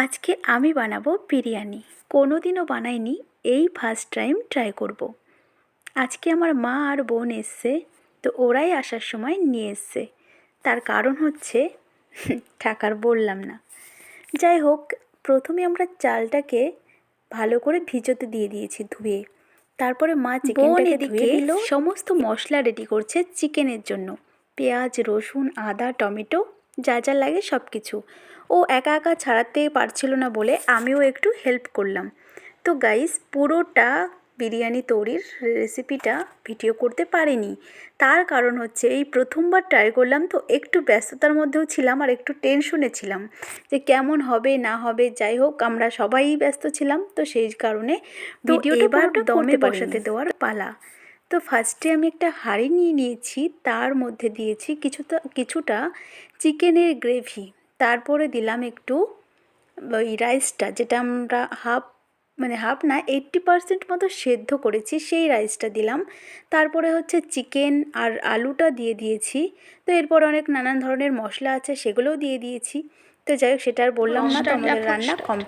আজকে আমি বানাবো বিরিয়ানি। কোনোদিনও বানাইনি, এই ফার্স্ট টাইম ট্রাই করব। আজকে আমার মা আর বোন এসছে, তো ওরাই আসার সময় নিয়ে এসছে। তার কারণ হচ্ছে টাকার বললাম না। যাই হোক, প্রথমে আমরা চালটাকে ভালো করে ভিজোতে দিয়ে দিয়েছি ধুয়ে। তারপরে মা চিকেনটাকে ধুয়ে দিল, সমস্ত মশলা রেডি করছে চিকেনের জন্য। পেঁয়াজ, রসুন, আদা, টমেটো, যা যা লাগে সব কিছু। ও একা একা ছাড়াতে পারছিল না বলে আমিও একটু হেল্প করলাম। তো গাইস, পুরোটা বিরিয়ানি তৈরির রেসিপিটা ভিডিও করতে পারিনি। তার কারণ হচ্ছে এই প্রথমবার ট্রাই করলাম, তো একটু ব্যস্ততার মধ্যেও ছিলাম আর একটু টেনশনে ছিলাম যে কেমন হবে না হবে। যাই হোক, আমরা সবাই ব্যস্ত ছিলাম, তো সেই কারণে ভিডিওটা এবার দমে বসাতে দেওয়ার পালা। তো ফার্স্টে আমি একটা হাঁড়ি নিয়ে নিয়েছি, তার মধ্যে দিয়েছি কিছুটা চিকেনের গ্রেভি। তারপরে দিলাম একটু ওই রাইসটা, যেটা আমরা হাফ না 80% মতো সেদ্ধ করেছি, সেই রাইসটা দিলাম। তারপরে হচ্ছে চিকেন আর আলুটা দিয়ে দিয়েছি। তো এরপর অনেক নানান ধরনের মশলা আছে, সেগুলোও দিয়ে দিয়েছি। তো যাই হোক, সেটা আর বললাম না, তো আমাদের রান্না কমপ্লিট।